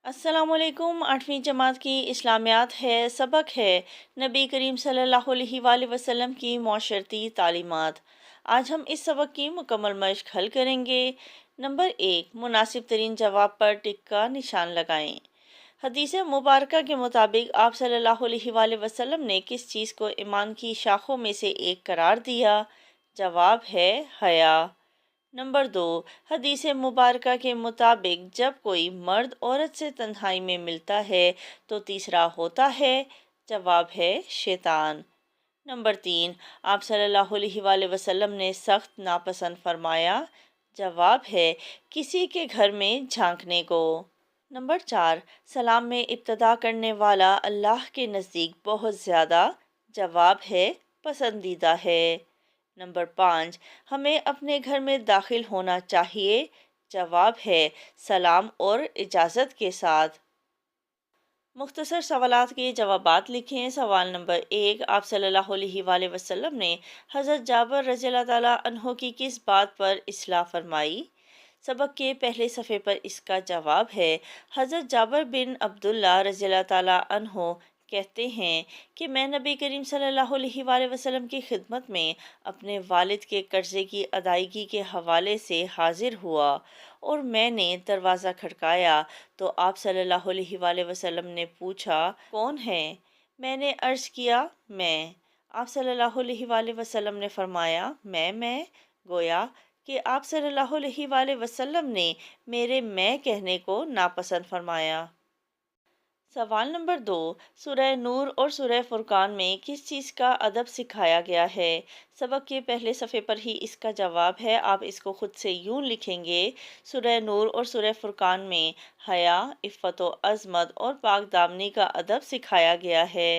अस्सलाम वालेकुम। 8वीं जमात की इस्लामियात है, सबक है नबी करीम सल्लल्लाहु अलैहि वसल्लम की मौशरती तालीमात। आज हम इस सबक की मुकम्मल मश्क हल करेंगे। नंबर 1, मुनासिब तरीन जवाब पर टिक का निशान लगाएं। हदीस मुबारका के मुताबिक आप सल्लल्लाहु अलैहि वसल्लम ने किस चीज़ को ईमान की शाखों में से एक करार दिया? जवाब है हया। नंबर 2, हदीस मुबारका के मुताबिक जब कोई मर्द औरत से तन्हाई में मिलता है तो तीसरा होता है। जवाब है शैतान। नंबर 3, आप सल्लल्लाहु अलैहि वसल्लम ने सख्त नापसंद फरमाया। जवाब है किसी के घर में झांकने को। नंबर 4, सलाम में इब्तदा करने वाला अल्लाह के नज़दीक बहुत ज़्यादा। जवाब है पसंदीदा है। नंबर 5, हमें अपने घर में दाखिल होना चाहिए। जवाब है सलाम और इजाज़त के साथ। मुख्तसर सवालात के जवाबात लिखें। सवाल नंबर 1, आप सल्लल्लाहु अलैहि वसल्लम ने हज़रत जाबर रज़ियल्लाहु ताला अन्हो की किस बात पर इस्लाह फरमाई? सबक के पहले सफ़े पर इसका जवाब है हज़रत जाबर बिन अब्दुल्ला रज़ियल्लाहु ताला अन्हो कहते हैं कि मैं नबी करीम सल्लल्लाहु अलैहि वसल्लम की खिदमत में अपने वालिद के कर्ज़े की अदायगी के हवाले से हाजिर हुआ और मैंने दरवाज़ा खटकाया तो आप सल्लल्लाहु अलैहि वसल्लम ने पूछा, कौन है? मैंने अर्ज़ किया, मैं। आप सल्लल्लाहु अलैहि वसल्लम ने फरमाया, मैं। गोया कि आप सल्लल्लाहु अलैहि वसल्लम ने मेरे मैं कहने को नापसंद फरमाया। सवाल नंबर 2, सूरह नूर और सूरह फुरकान में किस चीज़ का अदब सिखाया गया है? सबक के पहले सफ़े पर ही इसका जवाब है। आप इसको खुद से यूं लिखेंगे, सूरह नूर और सूरह फुरकान में हया, इफ़्फ़त व अज़मत और पाक दामनी का अदब सिखाया गया है।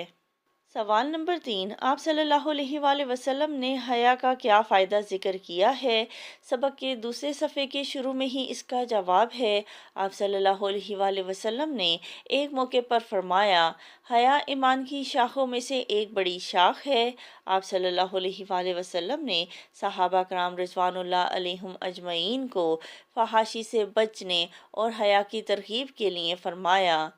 सवाल नंबर 3, आप सल्लल्लाहु अलैहि वसल्लम ने हया का क्या फ़ायदा ज़िक्र किया है? सबक के दूसरे सफ़े के शुरू में ही इसका जवाब है। आप सल्लल्लाहु अलैहि वसल्लम ने एक मौके पर फरमाया, हया ईमान की शाखों में से एक बड़ी शाख है। आप सल्लल्लाहु अलैहि वसल्लम ने सहाबा कराम रिज़वानुल्लाह अलैहिम अजमईन को फ़हाशी से बचने और हया की तरगीब के लिए फरमाया।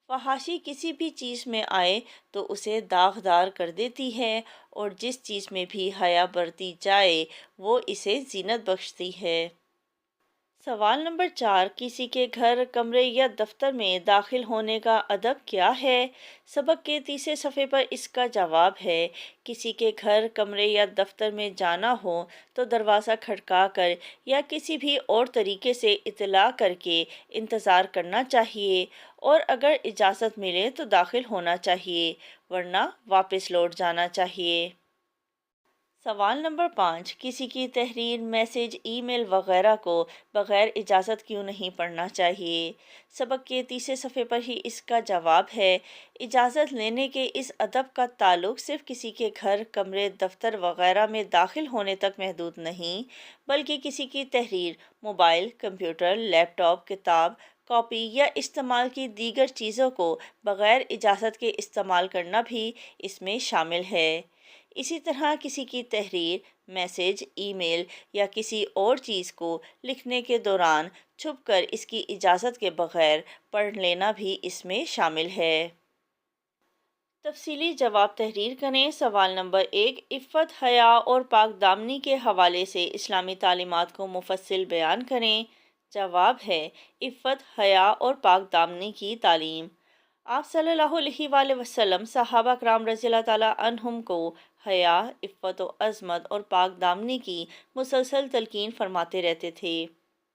फहाशी किसी भी चीज़ में आए तो उसे दागदार कर देती है और जिस चीज़ में भी हया बरती जाए वो इसे जीनत बख्शती है। सवाल नंबर 4, किसी के घर, कमरे या दफ्तर में दाखिल होने का अदब क्या है? सबक के तीसरे सफ़े पर इसका जवाब है किसी के घर, कमरे या दफ्तर में जाना हो तो दरवाज़ा खटका कर या किसी भी और तरीके से इत्तला करके इंतज़ार करना चाहिए और अगर इजाज़त मिले तो दाखिल होना चाहिए, वरना वापस लौट जाना चाहिए। सवाल नंबर 5, किसी की तहरीर, मैसेज, ईमेल वगैरह को बग़ैर इजाज़त क्यों नहीं पढ़ना चाहिए? सबक के तीसरे सफ़े पर ही इसका जवाब है इजाज़त लेने के इस अदब का ताल्लुक़ सिर्फ़ किसी के घर, कमरे, दफ्तर वगैरह में दाखिल होने तक महदूद नहीं, बल्कि किसी की तहरीर, मोबाइल, कंप्यूटर, लैपटॉप, किताब, कॉपी या इस्तेमाल की दीगर चीज़ों को बग़ैर इजाज़त के इस्तेमाल करना भी इसमें शामिल है। इसी तरह किसी की तहरीर, मैसेज, ईमेल या किसी और चीज़ को लिखने के दौरान छुपकर इसकी इजाज़त के बगैर पढ़ लेना भी इसमें शामिल है। तफसीली जवाब तहरीर करें। सवाल नंबर 1, इफ़्फ़त, हया और पाक दामनी के हवाले से इस्लामी तालीमात को मुफस्सिल बयान करें। जवाब है इफ़्फ़त, हया और पाक दामनी की तालीम। आप सल्लल्लाहु अलैहि वसल्लम सहाबा कराम रज़ियल्लाहु ताला अन्हुम को हया, इफ़्फ़त व अज़मत और पाक दामनी की मुसलसल तलकीन फरमाते रहते थे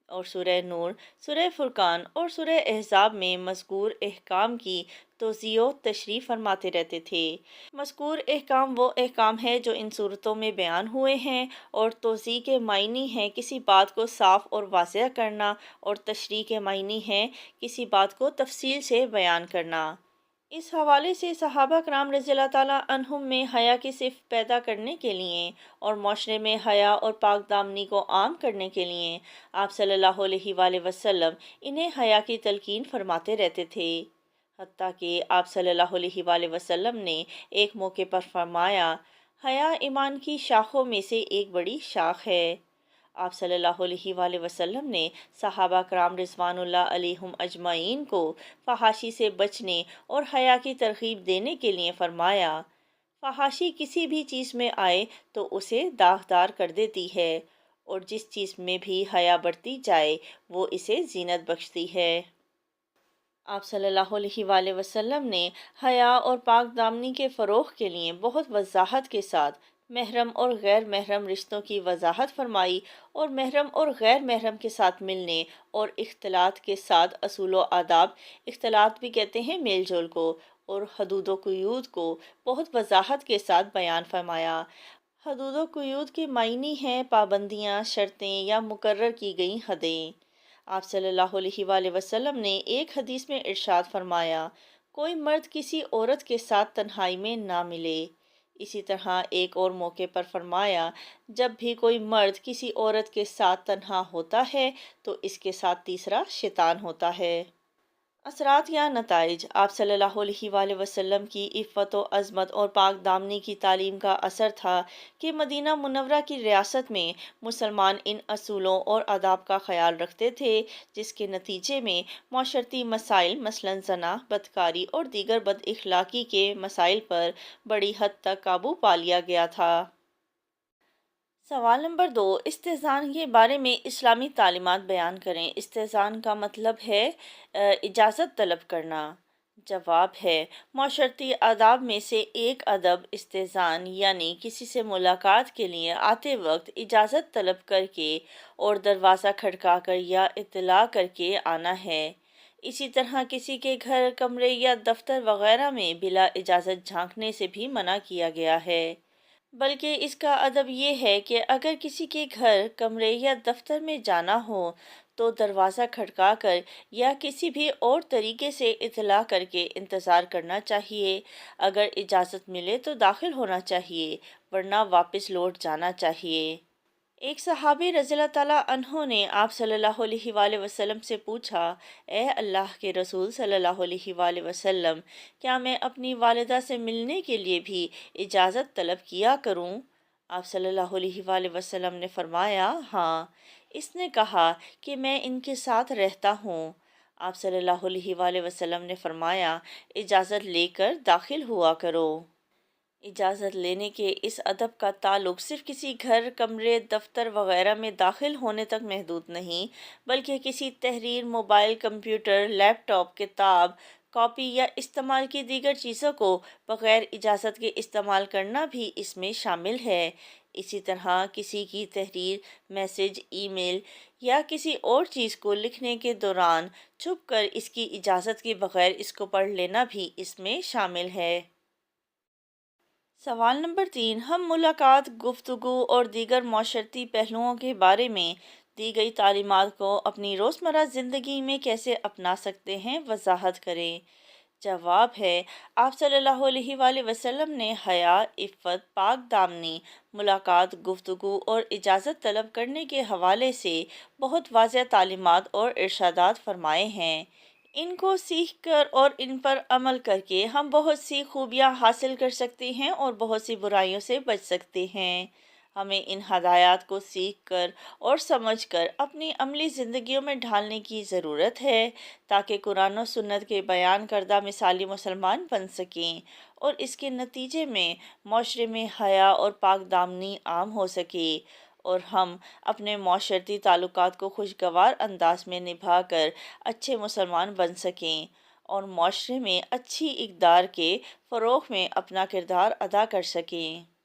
और सूरह नूर, सूरह फुरकान और सूरह अहज़ाब में मज़कूर अहकाम की तोज़ीह व तशरीह फरमाते रहते थे। मज़कूर अहकाम वो अहकाम है जो इन सूरतों में बयान हुए हैं और तोज़ीह के मायनी हैं किसी बात को साफ़ और वाज़ेह करना और तशरीह के मायनी हैं किसी बात को तफसील से बयान करना। इस हवाले से सहाबा कराम रज़ियल्लाहु ताला अन्हुम में हया की सिफ़ पैदा करने के लिए और माशरे में हया और पाक दामनी को आम करने के लिए आप सल्लल्लाहु अलैहि वसल्लम इन्हें हया की तलकीन फरमाते रहते थे। हत्ता कि आप सल्लल्लाहु अलैहि वसल्लम ने एक मौके पर फरमाया, हया ईमान की शाखों में से एक बड़ी शाख है। آپ صلی اللہ علیہ وآلہ وسلم نے صحابہ کرام رضوان اللہ علیہم اجمعین کو فحاشی سے بچنے اور حیا کی ترغیب دینے کے لیے فرمایا، فحاشی کسی بھی چیز میں آئے تو اسے داغدار کر دیتی ہے، اور جس چیز میں بھی حیا برتی جائے وہ اسے زینت بخشتی ہے۔ آپ صلی اللہ علیہ وآلہ وسلم نے حیا اور پاک دامنی کے فروغ کے لیے بہت وضاحت کے ساتھ محرم اور غیر محرم رشتوں کی وضاحت فرمائی، اور محرم اور غیر محرم کے ساتھ ملنے اور اختلاط کے ساتھ اصول و آداب، اختلاط بھی کہتے ہیں میل جول کو، اور حدود و قیود کو بہت وضاحت کے ساتھ بیان فرمایا۔ حدود و قیود کے معنی ہیں پابندیاں، شرطیں یا مقرر کی گئی حدیں۔ آپ صلی اللہ علیہ وآلہ وسلم نے ایک حدیث میں ارشاد فرمایا، کوئی مرد کسی عورت کے ساتھ تنہائی میں نہ ملے۔ اسی طرح ایک اور موقع پر فرمایا، جب بھی کوئی مرد کسی عورت کے ساتھ تنہا ہوتا ہے تو اس کے ساتھ تیسرا شیطان ہوتا ہے۔ اثرات یا نتائج: آپ صلی اللہ علیہ وآلہ وسلم کی عفت و عظمت اور پاک دامنی کی تعلیم کا اثر تھا کہ مدینہ منورہ کی ریاست میں مسلمان ان اصولوں اور آداب کا خیال رکھتے تھے، جس کے نتیجے میں معاشرتی مسائل مثلاً زنا، بدکاری اور دیگر بد اخلاقی کے مسائل پر بڑی حد تک قابو پا لیا گیا تھا۔ سوال نمبر 2، استئذان کے بارے میں اسلامی تعلیمات بیان کریں۔ استئذان کا مطلب ہے اجازت طلب کرنا۔ جواب ہے، معاشرتی آداب میں سے ایک ادب استئذان یعنی کسی سے ملاقات کے لیے آتے وقت اجازت طلب کر کے اور دروازہ کھٹکا کر یا اطلاع کر کے آنا ہے۔ اسی طرح کسی کے گھر، کمرے یا دفتر وغیرہ میں بلا اجازت جھانکنے سے بھی منع کیا گیا ہے، بلکہ اس کا ادب یہ ہے کہ اگر کسی کے گھر، کمرے یا دفتر میں جانا ہو تو دروازہ کھٹکا کر یا کسی بھی اور طریقے سے اطلاع کر کے انتظار کرنا چاہیے۔ اگر اجازت ملے تو داخل ہونا چاہیے، ورنہ واپس لوٹ جانا چاہیے۔ ایک صحابی رضی اللہ تعالیٰ عنہ نے آپ صلی اللہ علیہ وآلہ وسلم سے پوچھا، اے اللہ کے رسول صلی اللہ علیہ وآلہ وسلم، کیا میں اپنی والدہ سے ملنے کے لیے بھی اجازت طلب کیا کروں؟ آپ صلی اللہ علیہ وآلہ وسلم نے فرمایا، ہاں۔ اس نے کہا کہ میں ان کے ساتھ رہتا ہوں۔ آپ صلی اللہ علیہ وآلہ وسلم نے فرمایا، اجازت لے کر داخل ہوا کرو۔ اجازت لینے کے اس ادب کا تعلق صرف کسی گھر، کمرے، دفتر وغیرہ میں داخل ہونے تک محدود نہیں، بلکہ کسی تحریر، موبائل، کمپیوٹر، لیپ ٹاپ، کتاب، کاپی یا استعمال کی دیگر چیزوں کو بغیر اجازت کے استعمال کرنا بھی اس میں شامل ہے۔ اسی طرح کسی کی تحریر، میسج، ای میل یا کسی اور چیز کو لکھنے کے دوران چھپ کر اس کی اجازت کے بغیر اس کو پڑھ لینا بھی اس میں شامل ہے۔ سوال نمبر 3، ہم ملاقات، گفتگو اور دیگر معاشرتی پہلوؤں کے بارے میں دی گئی تعلیمات کو اپنی روزمرہ زندگی میں کیسے اپنا سکتے ہیں، وضاحت کریں۔ جواب ہے، آپ صلی اللہ علیہ وآلہ وسلم نے حیا، عفت، پاک دامنی، ملاقات، گفتگو اور اجازت طلب کرنے کے حوالے سے بہت واضح تعلیمات اور ارشادات فرمائے ہیں۔ ان کو سیکھ کر اور ان پر عمل کر کے ہم بہت سی خوبیاں حاصل کر سکتے ہیں اور بہت سی برائیوں سے بچ سکتے ہیں۔ ہمیں ان ہدایات کو سیکھ کر اور سمجھ کر اپنی عملی زندگیوں میں ڈھالنے کی ضرورت ہے، تاکہ قرآن و سنت کے بیان کردہ مثالی مسلمان بن سکیں اور اس کے نتیجے میں معاشرے میں حیا اور پاک دامنی عام ہو سکے، اور ہم اپنے معاشرتی تعلقات کو خوشگوار انداز میں نبھا کر اچھے مسلمان بن سکیں اور معاشرے میں اچھی اقدار کے فروغ میں اپنا کردار ادا کر سکیں۔